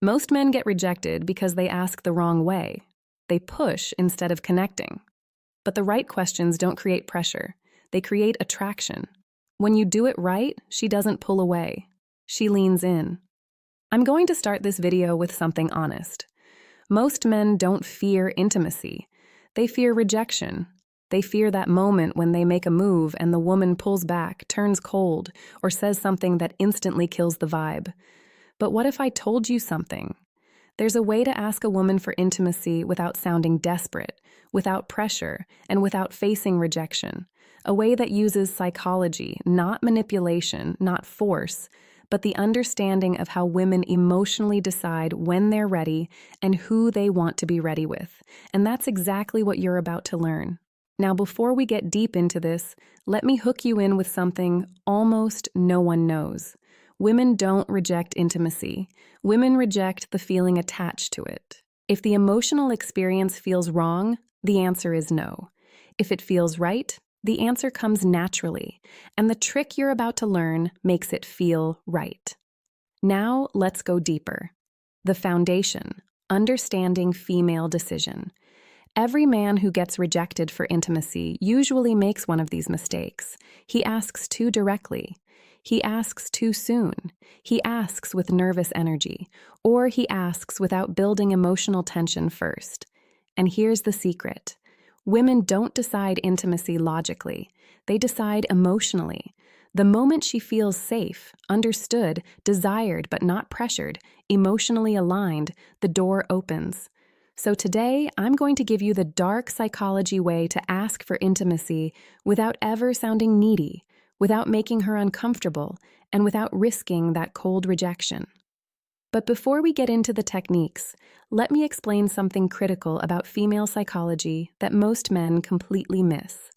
Most men get rejected because they ask the wrong way. They push instead of connecting. But the right questions don't create pressure. They create attraction. When you do it right, she doesn't pull away. She leans in. I'm going to start this video with something honest. Most men don't fear intimacy. They fear rejection. They fear that moment when they make a move and the woman pulls back, turns cold, or says something that instantly kills the vibe. But what if I told you something? There's a way to ask a woman for intimacy without sounding desperate, without pressure, and without facing rejection. A way that uses psychology, not manipulation, not force, but the understanding of how women emotionally decide when they're ready and who they want to be ready with. And that's exactly what you're about to learn. Now, before we get deep into this, let me hook you in with something almost no one knows. Women don't reject intimacy. Women reject the feeling attached to it. If the emotional experience feels wrong, the answer is no. If it feels right, the answer comes naturally, and the trick you're about to learn makes it feel right. Now, let's go deeper. The foundation, understanding female decision. Every man who gets rejected for intimacy usually makes one of these mistakes. He asks too directly. He asks too soon. He asks with nervous energy, or he asks without building emotional tension first. And here's the secret. Women don't decide intimacy logically. They decide emotionally. The moment she feels safe, understood, desired but not pressured, emotionally aligned, the door opens. So today, I'm going to give you the dark psychology way to ask for intimacy without ever sounding needy, without making her uncomfortable, and without risking that cold rejection. But before we get into the techniques, let me explain something critical about female psychology that most men completely miss.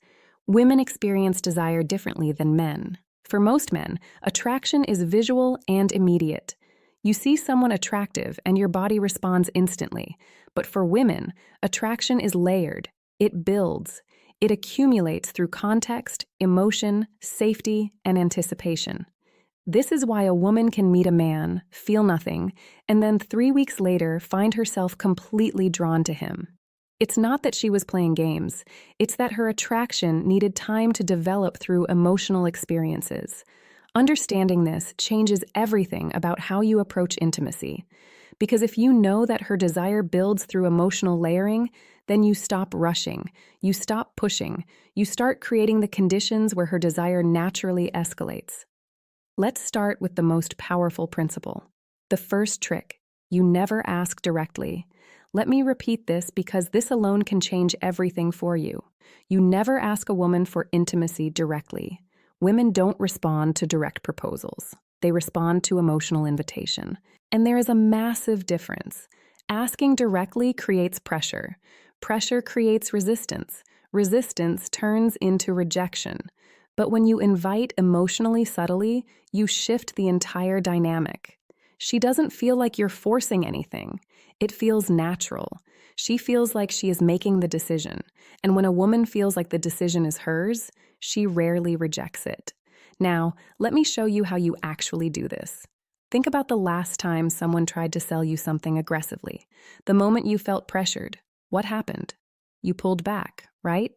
Women experience desire differently than men. For most men, attraction is visual and immediate. You see someone attractive and your body responds instantly. But for women, attraction is layered. It builds. It accumulates through context, emotion, safety, and anticipation. This is why a woman can meet a man, feel nothing, and then 3 weeks later find herself completely drawn to him. It's not that she was playing games. It's that her attraction needed time to develop through emotional experiences. Understanding this changes everything about how you approach intimacy. Because if you know that her desire builds through emotional layering, then you stop rushing, you stop pushing, you start creating the conditions where her desire naturally escalates. Let's start with the most powerful principle. The first trick, you never ask directly. Let me repeat this because this alone can change everything for you. You never ask a woman for intimacy directly. Women don't respond to direct proposals. They respond to emotional invitation. And there is a massive difference. Asking directly creates pressure. Pressure creates resistance. Resistance turns into rejection. But when you invite emotionally subtly, you shift the entire dynamic. She doesn't feel like you're forcing anything. It feels natural. She feels like she is making the decision. And when a woman feels like the decision is hers, she rarely rejects it. Now, let me show you how you actually do this. Think about the last time someone tried to sell you something aggressively. The moment you felt pressured, what happened? You pulled back, right?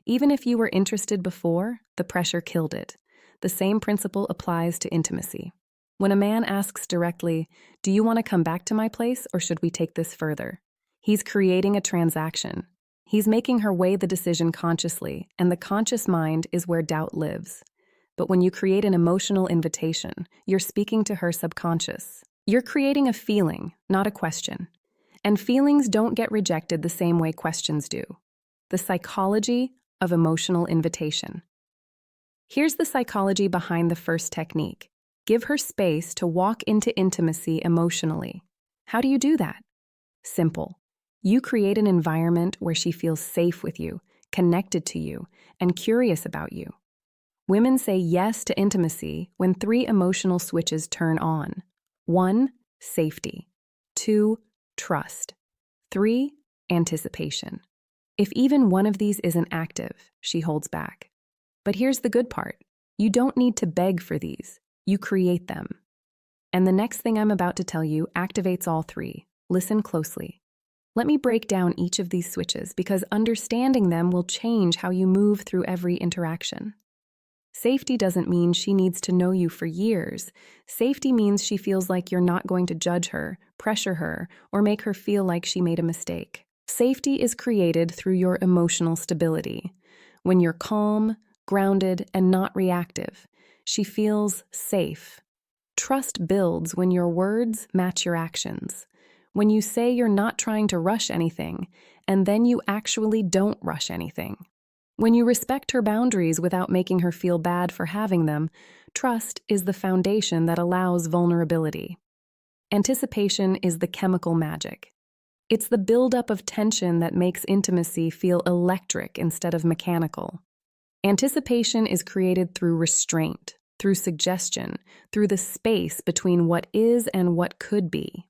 Even if you were interested before, the pressure killed it. The same principle applies to intimacy. When a man asks directly, "Do you want to come back to my place or should we take this further?" He's creating a transaction. He's making her weigh the decision consciously, and the conscious mind is where doubt lives. But when you create an emotional invitation, you're speaking to her subconscious. You're creating a feeling, not a question. And feelings don't get rejected the same way questions do. The psychology of emotional invitation. Here's the psychology behind the first technique. Give her space to walk into intimacy emotionally. How do you do that? Simple. You create an environment where she feels safe with you, connected to you, and curious about you. Women say yes to intimacy when 3 emotional switches turn on. 1, safety. 2, trust. 3, anticipation. If even one of these isn't active, she holds back. But here's the good part. You don't need to beg for these. You create them. And the next thing I'm about to tell you activates all three. Listen closely. Let me break down each of these switches because understanding them will change how you move through every interaction. Safety doesn't mean she needs to know you for years. Safety means she feels like you're not going to judge her, pressure her, or make her feel like she made a mistake. Safety is created through your emotional stability. When you're calm, grounded, and not reactive, she feels safe. Trust builds when your words match your actions. When you say you're not trying to rush anything, and then you actually don't rush anything. When you respect her boundaries without making her feel bad for having them, trust is the foundation that allows vulnerability. Anticipation is the chemical magic. It's the buildup of tension that makes intimacy feel electric instead of mechanical. Anticipation is created through restraint, through suggestion, through the space between what is and what could be.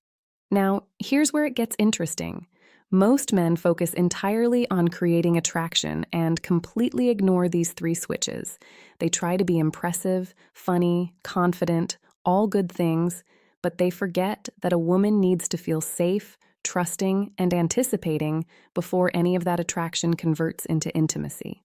Now, here's where it gets interesting. Most men focus entirely on creating attraction and completely ignore these three switches. They try to be impressive, funny, confident, all good things, but they forget that a woman needs to feel safe, trusting, and anticipating before any of that attraction converts into intimacy.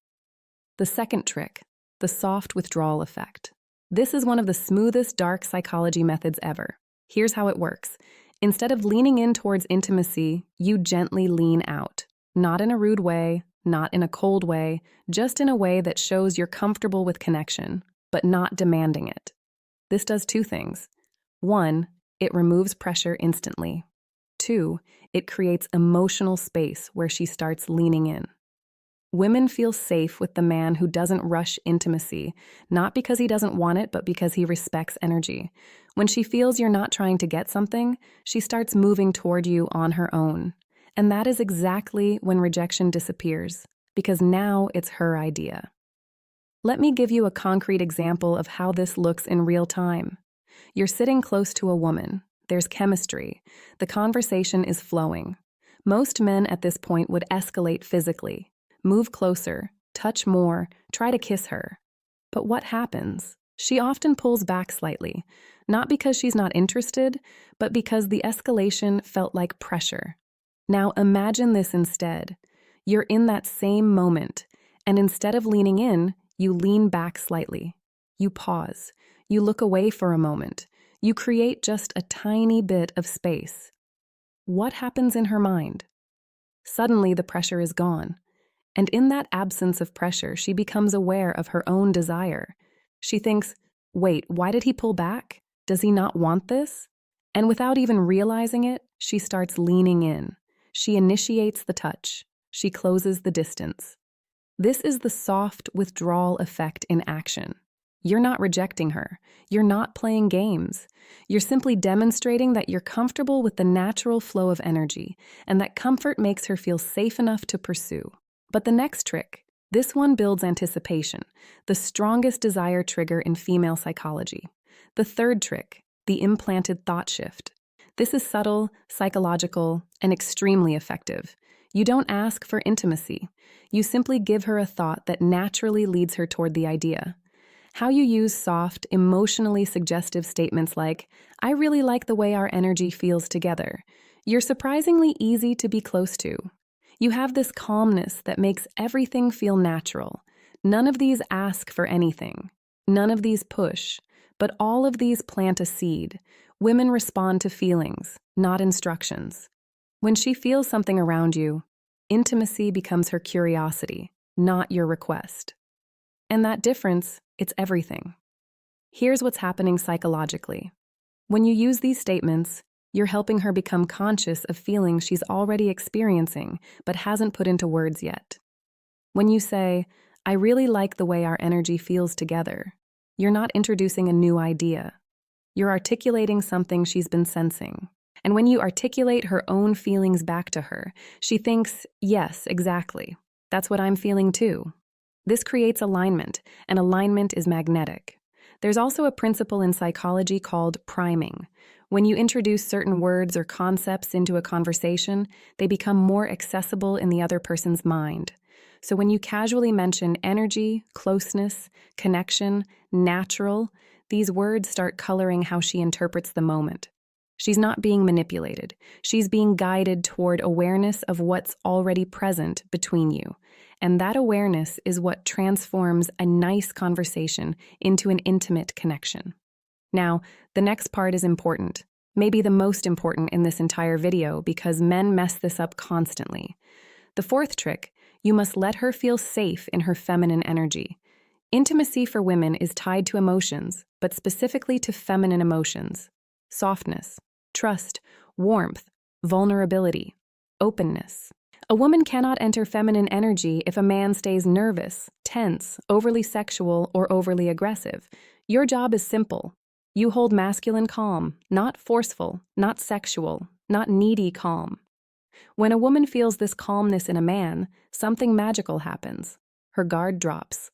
The second trick, the soft withdrawal effect. This is one of the smoothest dark psychology methods ever. Here's how it works. Instead of leaning in towards intimacy, you gently lean out. Not in a rude way, not in a cold way, just in a way that shows you're comfortable with connection, but not demanding it. This does two things. 1, it removes pressure instantly. 2, it creates emotional space where she starts leaning in. Women feel safe with the man who doesn't rush intimacy, not because he doesn't want it, but because he respects energy. When she feels you're not trying to get something, she starts moving toward you on her own. And that is exactly when rejection disappears, because now it's her idea. Let me give you a concrete example of how this looks in real time. You're sitting close to a woman. There's chemistry. The conversation is flowing. Most men at this point would escalate physically. Move closer, touch more, try to kiss her. But what happens? She often pulls back slightly, not because she's not interested, but because the escalation felt like pressure. Now imagine this instead. You're in that same moment, and instead of leaning in, you lean back slightly. You pause. You look away for a moment. You create just a tiny bit of space. What happens in her mind? Suddenly the pressure is gone. And in that absence of pressure, she becomes aware of her own desire. She thinks, wait, why did he pull back? Does he not want this? And without even realizing it, she starts leaning in. She initiates the touch. She closes the distance. This is the soft withdrawal effect in action. You're not rejecting her. You're not playing games. You're simply demonstrating that you're comfortable with the natural flow of energy, and that comfort makes her feel safe enough to pursue. But the next trick, this one builds anticipation, the strongest desire trigger in female psychology. The third trick, the implanted thought shift. This is subtle, psychological, and extremely effective. You don't ask for intimacy. You simply give her a thought that naturally leads her toward the idea. How you use soft, emotionally suggestive statements like, I really like the way our energy feels together. You're surprisingly easy to be close to. You have this calmness that makes everything feel natural. None of these ask for anything. None of these push. But all of these plant a seed. Women respond to feelings, not instructions. When she feels something around you, intimacy becomes her curiosity, not your request. And that difference, it's everything. Here's what's happening psychologically. When you use these statements, you're helping her become conscious of feelings she's already experiencing but hasn't put into words yet. When you say, I really like the way our energy feels together, you're not introducing a new idea. You're articulating something she's been sensing. And when you articulate her own feelings back to her, she thinks, yes, exactly. That's what I'm feeling too. This creates alignment, and alignment is magnetic. There's also a principle in psychology called priming. When you introduce certain words or concepts into a conversation, they become more accessible in the other person's mind. So when you casually mention energy, closeness, connection, natural, these words start coloring how she interprets the moment. She's not being manipulated. She's being guided toward awareness of what's already present between you. And that awareness is what transforms a nice conversation into an intimate connection. Now, the next part is important, maybe the most important in this entire video because men mess this up constantly. The fourth trick, you must let her feel safe in her feminine energy. Intimacy for women is tied to emotions, but specifically to feminine emotions. Softness, trust, warmth, vulnerability, openness. A woman cannot enter feminine energy if a man stays nervous, tense, overly sexual, or overly aggressive. Your job is simple. You hold masculine calm, not forceful, not sexual, not needy calm. When a woman feels this calmness in a man, something magical happens. Her guard drops.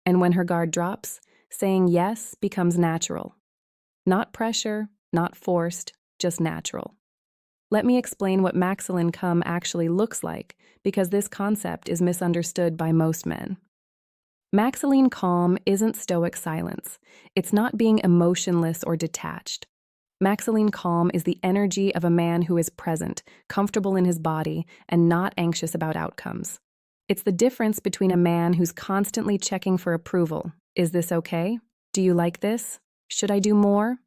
And when her guard drops, saying yes becomes natural. Not pressure, not forced, just natural. Let me explain what masculine calm actually looks like, because this concept is misunderstood by most men. Masculine calm isn't stoic silence. It's not being emotionless or detached. Masculine calm is the energy of a man who is present, comfortable in his body, and not anxious about outcomes. It's the difference between a man who's constantly checking for approval. Is this okay? Do you like this? Should I do more?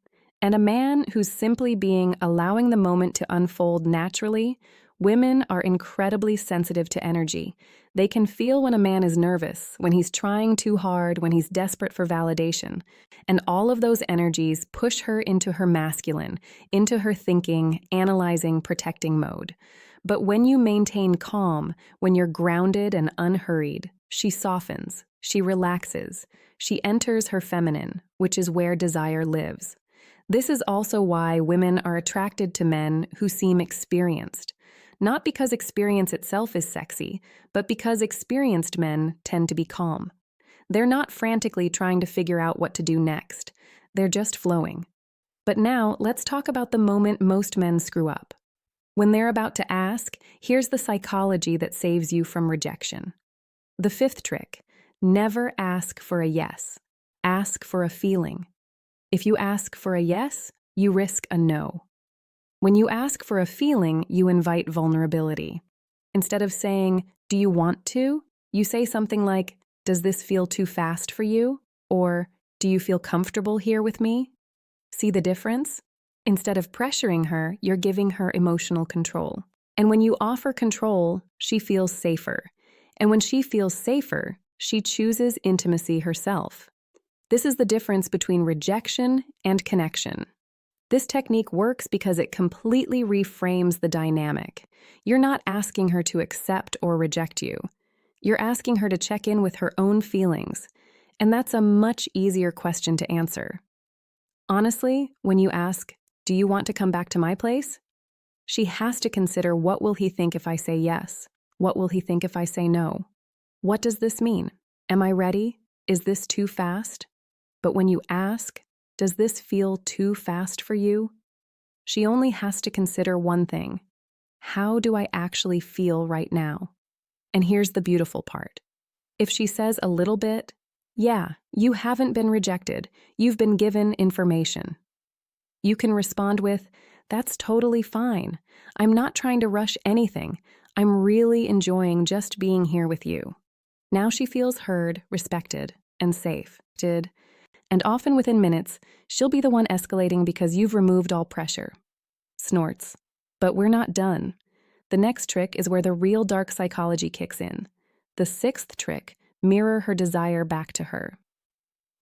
And a man who's simply allowing the moment to unfold naturally. Women are incredibly sensitive to energy. They can feel when a man is nervous, when he's trying too hard, when he's desperate for validation. And all of those energies push her into her masculine, into her thinking, analyzing, protecting mode. But when you maintain calm, when you're grounded and unhurried, she softens, she relaxes, she enters her feminine, which is where desire lives. This is also why women are attracted to men who seem experienced. Not because experience itself is sexy, but because experienced men tend to be calm. They're not frantically trying to figure out what to do next. They're just flowing. But now, let's talk about the moment most men screw up. When they're about to ask, here's the psychology that saves you from rejection. The fifth trick, never ask for a yes. Ask for a feeling. If you ask for a yes, you risk a no. When you ask for a feeling, you invite vulnerability. Instead of saying, "Do you want to?" you say something like, "Does this feel too fast for you?" Or, "Do you feel comfortable here with me?" See the difference? Instead of pressuring her, you're giving her emotional control. And when you offer control, she feels safer. And when she feels safer, she chooses intimacy herself. This is the difference between rejection and connection. This technique works because it completely reframes the dynamic. You're not asking her to accept or reject you. You're asking her to check in with her own feelings. And that's a much easier question to answer. Honestly, when you ask, "Do you want to come back to my place?" she has to consider, what will he think if I say yes? What will he think if I say no? What does this mean? Am I ready? Is this too fast? But when you ask, "Does this feel too fast for you?" she only has to consider one thing. How do I actually feel right now? And here's the beautiful part. If she says a little bit, yeah, you haven't been rejected. You've been given information. You can respond with, "That's totally fine. I'm not trying to rush anything. I'm really enjoying just being here with you." Now she feels heard, respected, and safe. And often within minutes, she'll be the one escalating because you've removed all pressure. Snorts. But we're not done. The next trick is where the real dark psychology kicks in. The sixth trick, mirror her desire back to her.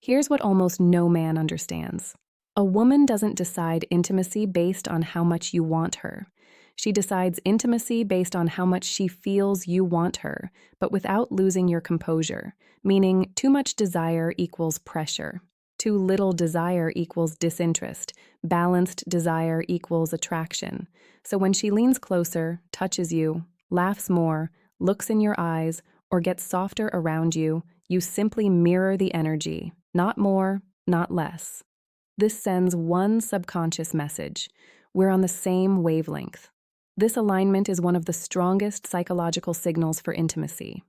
Here's what almost no man understands. A woman doesn't decide intimacy based on how much you want her. She decides intimacy based on how much she feels you want her, but without losing your composure, meaning too much desire equals pressure. Too little desire equals disinterest. Balanced desire equals attraction. So when she leans closer, touches you, laughs more, looks in your eyes, or gets softer around you, you simply mirror the energy. Not more, not less. This sends one subconscious message. We're on the same wavelength. This alignment is one of the strongest psychological signals for intimacy.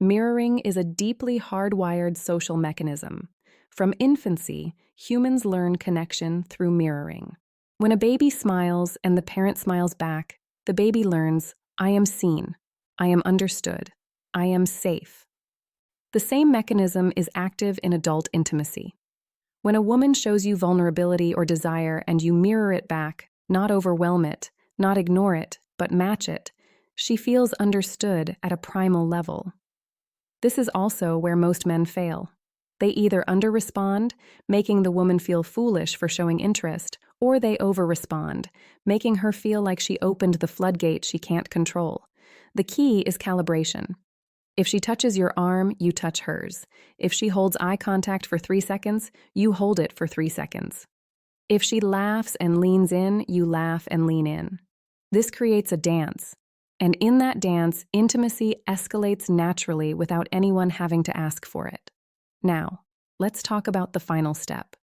Mirroring is a deeply hardwired social mechanism. From infancy, humans learn connection through mirroring. When a baby smiles and the parent smiles back, the baby learns, I am seen, I am understood, I am safe. The same mechanism is active in adult intimacy. When a woman shows you vulnerability or desire and you mirror it back, not overwhelm it, not ignore it, but match it, she feels understood at a primal level. This is also where most men fail. They either under-respond, making the woman feel foolish for showing interest, or they over-respond, making her feel like she opened the floodgate she can't control. The key is calibration. If she touches your arm, you touch hers. If she holds eye contact for 3 seconds, you hold it for 3 seconds. If she laughs and leans in, you laugh and lean in. This creates a dance. And in that dance, intimacy escalates naturally without anyone having to ask for it. Now, let's talk about the final step.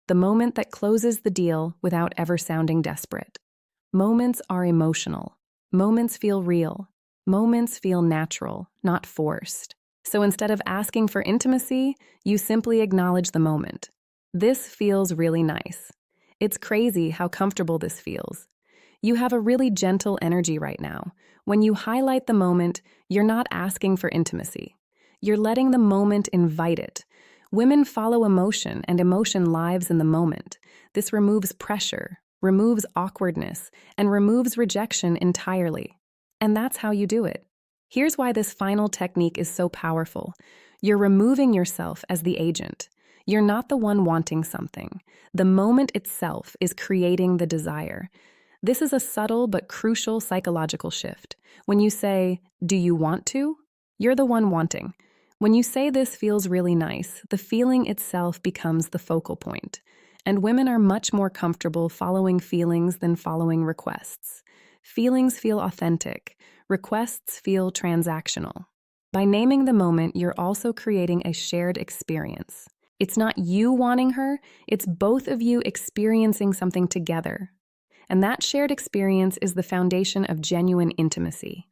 The moment that closes the deal without ever sounding desperate. Moments are emotional. Moments feel real. Moments feel natural, not forced. So instead of asking for intimacy, you simply acknowledge the moment. This feels really nice. It's crazy how comfortable this feels. You have a really gentle energy right now. When you highlight the moment, you're not asking for intimacy. You're letting the moment invite it. Women follow emotion, and emotion lives in the moment. This removes pressure, removes awkwardness, and removes rejection entirely. And that's how you do it. Here's why this final technique is so powerful. You're removing yourself as the agent. You're not the one wanting something. The moment itself is creating the desire. This is a subtle but crucial psychological shift. When you say, "Do you want to?" you're the one wanting. When you say "this feels really nice," the feeling itself becomes the focal point. And women are much more comfortable following feelings than following requests. Feelings feel authentic. Requests feel transactional. By naming the moment, you're also creating a shared experience. It's not you wanting her, it's both of you experiencing something together. And that shared experience is the foundation of genuine intimacy.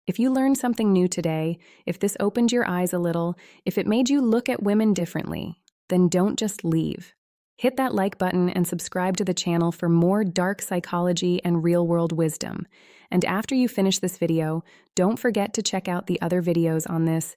If you learned something new today, if this opened your eyes a little, if it made you look at women differently, then don't just leave. Hit that like button and subscribe to the channel for more dark psychology and real-world wisdom. And after you finish this video, don't forget to check out the other videos on this